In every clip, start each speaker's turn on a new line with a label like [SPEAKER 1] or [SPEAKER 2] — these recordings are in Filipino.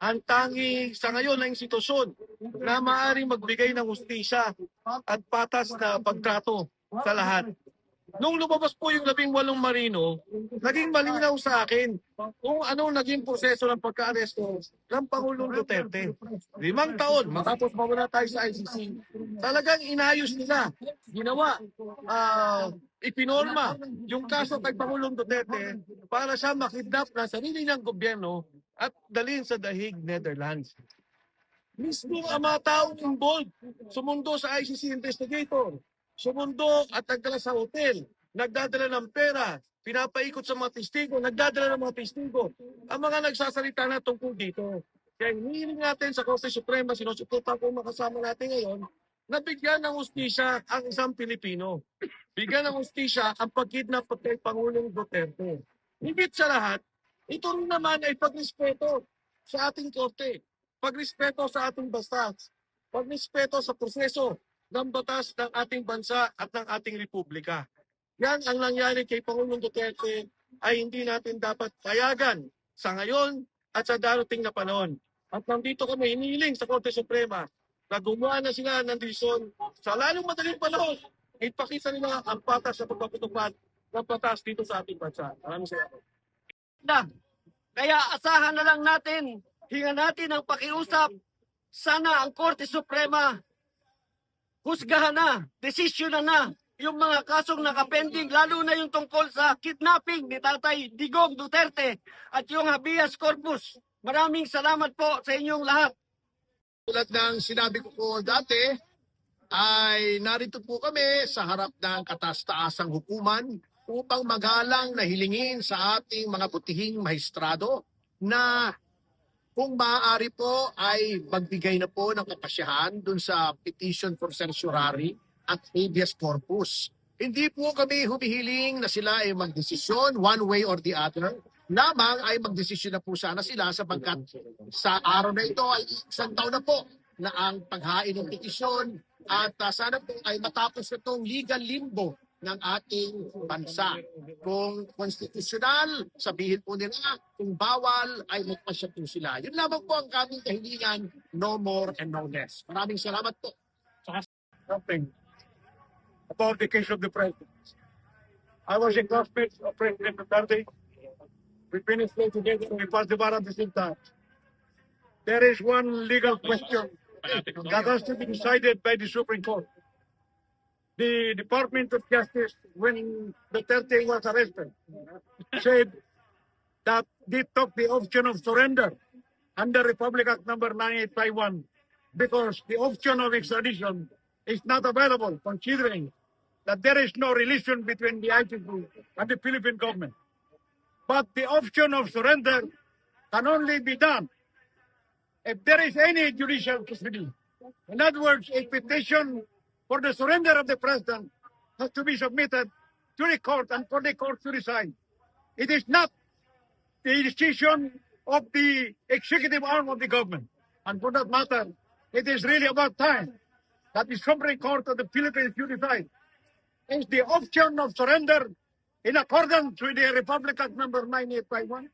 [SPEAKER 1] ang tanging sa ngayon na institusyon na maaaring magbigay ng hustisya at patas na pagtrato sa lahat. Nung lumabas po yung 18 marino, naging malinaw sa akin kung anong naging proseso ng pagka-aresto ng Pangulong Duterte. 5 taon, matapos mawala tayo sa ICC, talagang inayos nila, ginawa, ipinorma yung kaso kay Pangulong Duterte para siya makidnap na sarili ng gobyerno at dalhin sa The Hague, Netherlands. Mismo ang mga taong involved sumundo sa ICC investigator, sumundo at nagdala sa hotel, nagdadala ng pera, pinapaikot sa mga testigo, nagdadala ng mga testigo, ang mga nagsasalita na tungkol dito. Kaya hinihiling natin sa Korte Suprema, sinusuporta ko makasama natin ngayon, na bigyan ng hustisya ang isang Pilipino. Bigyan ng hustisya ang pagkidnap kay Pangulong Duterte. Higit sa lahat, ito rin naman ay pagrespeto sa ating korte, pagrespeto sa ating batas, pagrespeto sa proseso ng batas ng ating bansa at ng ating republika. Yan ang nangyari kay Pangulong Duterte ay hindi natin dapat payagan sa ngayon at sa darating na panahon. At nandito kami hinihiling sa Korte Suprema na gumawa na sila ng desisyon sa lalong madaling panahon. Ipakita nila ang patas sa pagpapatupad ng batas dito sa ating bansa. Maraming salamat.
[SPEAKER 2] Kaya asahan na lang natin, hingan natin ang pakiusap. Sana ang Korte Suprema husgahan na, desisyon na yung mga kasong nakapending, lalo na yung tungkol sa kidnapping ni Tatay Digong Duterte at yung habeas corpus. Maraming salamat po sa inyong lahat.
[SPEAKER 3] Tulad ng sinabi ko po dati, ay narito po kami sa harap ng kataas-taasang hukuman upang magalang na hilingin sa ating mga butihing maestrado na kung maaari po ay magbigay na po ng kapasyahan dun sa petition for certiorari at habeas corpus. Hindi po kami humihiling na sila ay magdesisyon one way or the other. Lamang ay magdesisyon na po sana sila sapagkat sa araw na ito ay isang taon na po na ang paghain ng petisyon at sana po ay matapos itong legal limbo ng ating bansa. Kung konstitusyonal, sabihin po nila, kung bawal, ay magpasya po sila. Yun lamang po ang kaming kahilingan, no more and no less. Maraming salamat po.
[SPEAKER 1] Something about the case of the president. I was in classmates of President Duterte. We finished playing together and we passed the bar at the same time. There is one legal question that has to be decided by the Supreme Court. The Department of Justice, when Duterte was arrested, said that they took the option of surrender under Republic Act number 9851 because the option of extradition is not available, considering that there is no relation between the ICC and the Philippine government. But the option of surrender can only be done if there is any judicial custody. In other words, a petition for the surrender of the president has to be submitted to the court and for the court to decide. It is not the decision of the executive arm of the government. And for that matter, it is really about time that the Supreme Court of the Philippines should decide. Is the option of surrender in accordance with the Republic Act number 9851?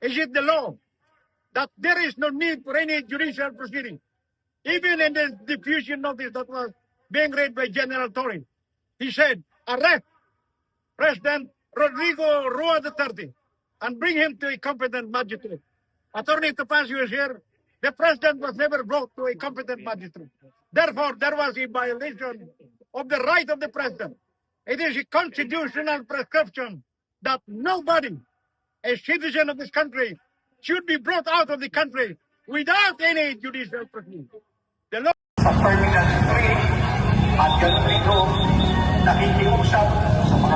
[SPEAKER 1] Is it the law that there is no need for any judicial proceeding? Even in the diffusion notice that was being read by General Torres, he said, arrest President Rodrigo Roa Duterte and bring him to a competent magistrate. Attorney Topacio is here. The president was never brought to a competent magistrate. Therefore, there was a violation of the right of the president. It is a constitutional prescription that nobody, a citizen of this country, should be brought out of the country without any judicial proceeding. The law
[SPEAKER 4] sa Terminal 3 at ganun ito nakikiusap sa mga